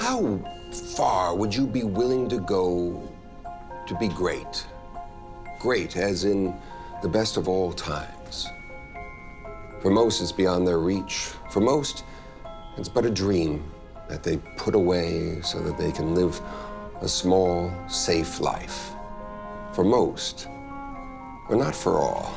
How far would you be willing to go to be great? Great, as in the best of all times. For most, it's beyond their reach. For most, it's but a dream that they put away so that they can live a small, safe life. For most, but not for all.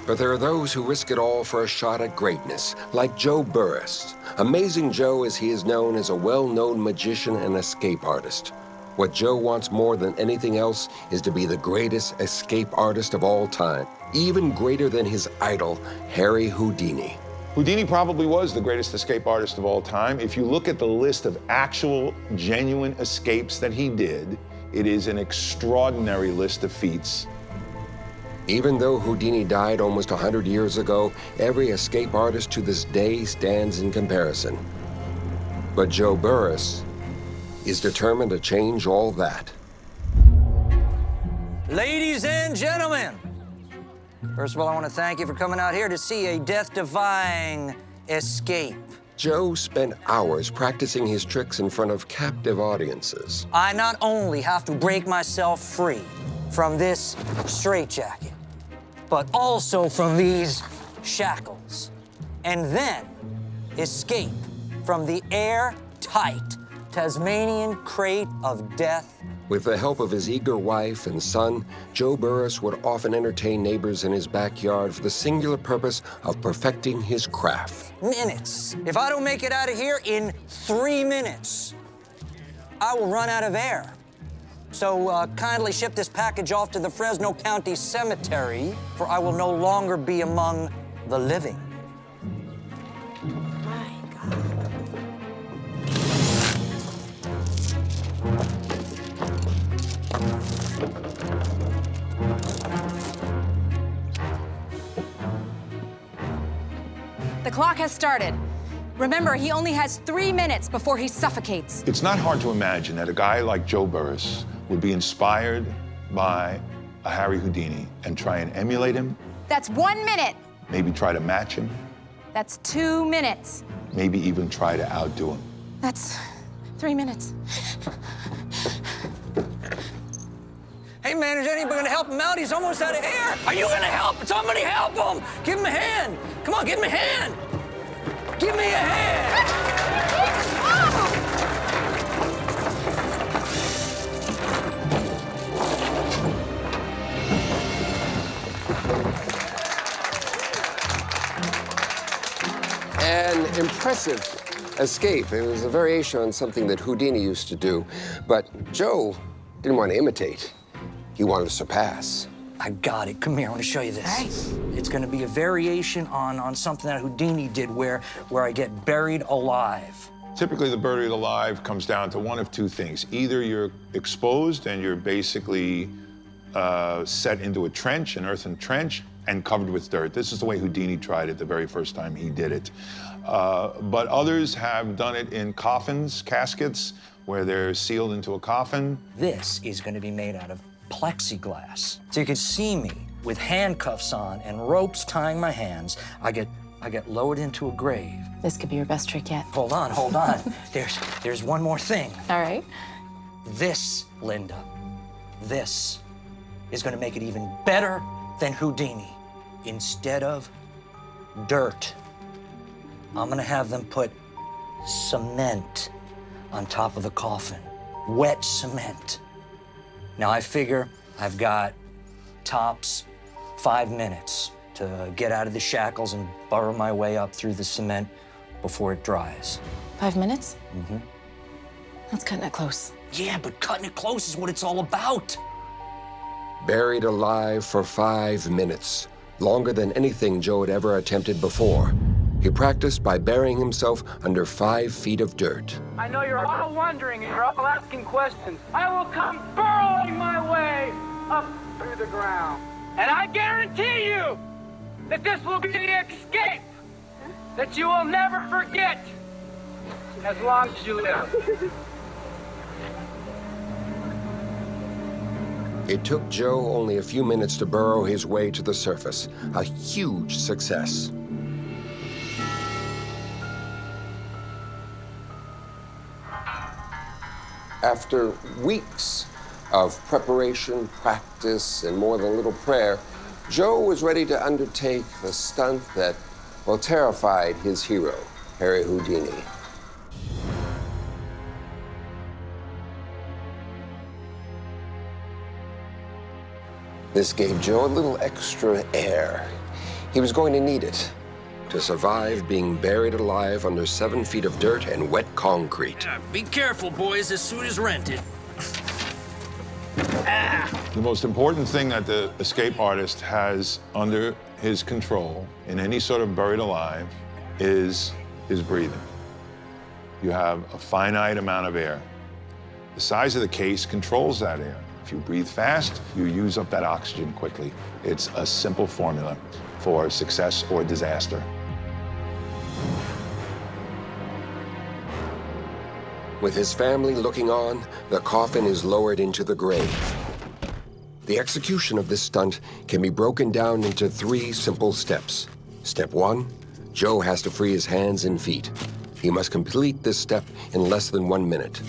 But there are those who risk it all for a shot at greatness, like Joe Burrus. Amazing Joe, as he is known, is a well-known magician and escape artist. What Joe wants more than anything else is to be the greatest escape artist of all time, even greater than his idol, Harry Houdini. Houdini probably was the greatest escape artist of all time. If you look at the list of actual, genuine escapes that he did, it is an extraordinary list of feats. Even though Houdini died almost 100 years ago, every escape artist to this day stands in comparison. But Joe Burrus is determined to change all that. Ladies and gentlemen, first of all, I want to thank you for coming out here to see a death-defying escape. Joe spent hours practicing his tricks in front of captive audiences. I not only have to break myself free from this straitjacket, but also from these shackles, and then escape from the airtight Tasmanian crate of death. With the help of his eager wife and son, Joe Burrus would often entertain neighbors in his backyard for the singular purpose of perfecting his craft. Minutes. If I don't make it out of here in 3 minutes, I will run out of air. So kindly ship this package off to the Fresno County Cemetery, for I will no longer be among the living. My God. The clock has started. Remember, he only has 3 minutes before he suffocates. It's not hard to imagine that a guy like Joe Burrus would be inspired by a Harry Houdini and try and emulate him. That's 1 minute. Maybe try to match him. That's 2 minutes. Maybe even try to outdo him. That's 3 minutes. Hey, man, is anybody gonna help him out? He's almost out of air. Are you gonna help? Somebody help him! Give him a hand. Come on, give him a hand. Give me a hand. An impressive escape. It was a variation on something that Houdini used to do, but Joe didn't want to imitate. He wanted to surpass. I got it. Come here, I want to show you this. Nice. It's going to be a variation on something that Houdini did where I get buried alive. Typically, the buried alive comes down to one of two things. Either you're exposed and you're basically set into a trench, an earthen trench, and covered with dirt. This is the way Houdini tried it the very first time he did it. But others have done it in coffins, caskets, where they're sealed into a coffin. This is going to be made out of plexiglass. So you can see me with handcuffs on and ropes tying my hands. I get lowered into a grave. This could be your best trick yet. Hold on. There's one more thing. All right. This, Linda, this is going to make it even better than Houdini. Instead of dirt, I'm going to have them put cement on top of the coffin. Wet cement. Now, I figure I've got tops 5 minutes to get out of the shackles and burrow my way up through the cement before it dries. 5 minutes? Mm-hmm. That's cutting it close. Yeah, but cutting it close is what it's all about. Buried alive for 5 minutes, longer than anything Joe had ever attempted before. He practiced by burying himself under 5 feet of dirt. I know you're all wondering and you're all asking questions. I will come burrowing my way up through the ground. And I guarantee you that this will be the escape that you will never forget as long as you live. It took Joe only a few minutes to burrow his way to the surface. A huge success. After weeks of preparation, practice, and more than a little prayer, Joe was ready to undertake the stunt that, well, terrified his hero, Harry Houdini. This gave Joe a little extra air. He was going to need it to survive being buried alive under 7 feet of dirt and wet concrete. Be careful, boys. This suit is rented. The most important thing that the escape artist has under his control in any sort of buried alive is his breathing. You have a finite amount of air. The size of the case controls that air. If you breathe fast, you use up that oxygen quickly. It's a simple formula for success or disaster. With his family looking on, the coffin is lowered into the grave. The execution of this stunt can be broken down into 3 simple steps. Step 1, Joe has to free his hands and feet. He must complete this step in less than 1 minute.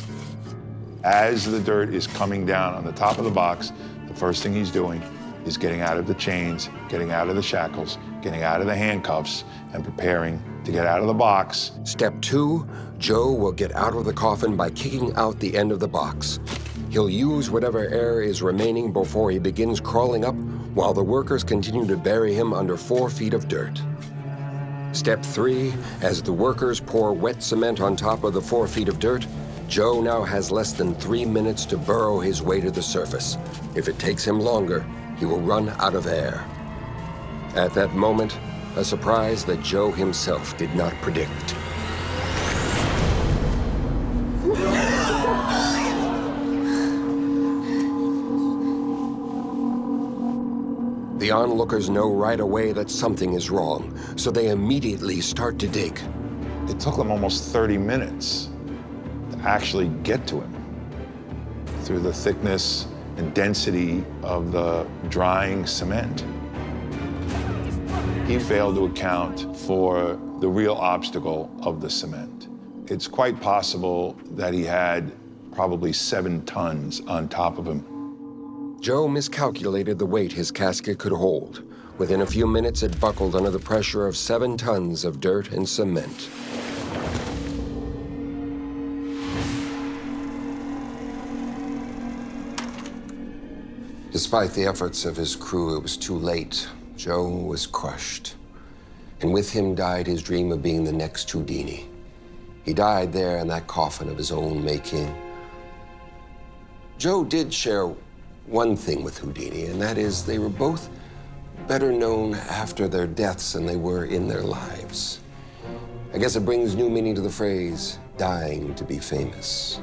As the dirt is coming down on the top of the box, the first thing he's doing is getting out of the chains, getting out of the shackles, getting out of the handcuffs, and preparing to get out of the box. Step 2, Joe will get out of the coffin by kicking out the end of the box. He'll use whatever air is remaining before he begins crawling up while the workers continue to bury him under 4 feet of dirt. Step 3, as the workers pour wet cement on top of the 4 feet of dirt, Joe now has less than 3 minutes to burrow his way to the surface. If it takes him longer, he will run out of air. At that moment, a surprise that Joe himself did not predict. The onlookers know right away that something is wrong, so they immediately start to dig. It took them almost 30 minutes to actually get to him through the thickness and density of the drying cement. He failed to account for the real obstacle of the cement. It's quite possible that he had probably 7 tons on top of him. Joe miscalculated the weight his casket could hold. Within a few minutes, it buckled under the pressure of 7 tons of dirt and cement. Despite the efforts of his crew, it was too late. Joe was crushed. And with him died his dream of being the next Houdini. He died there in that coffin of his own making. Joe did share one thing with Houdini, and that is they were both better known after their deaths than they were in their lives. I guess it brings new meaning to the phrase, dying to be famous.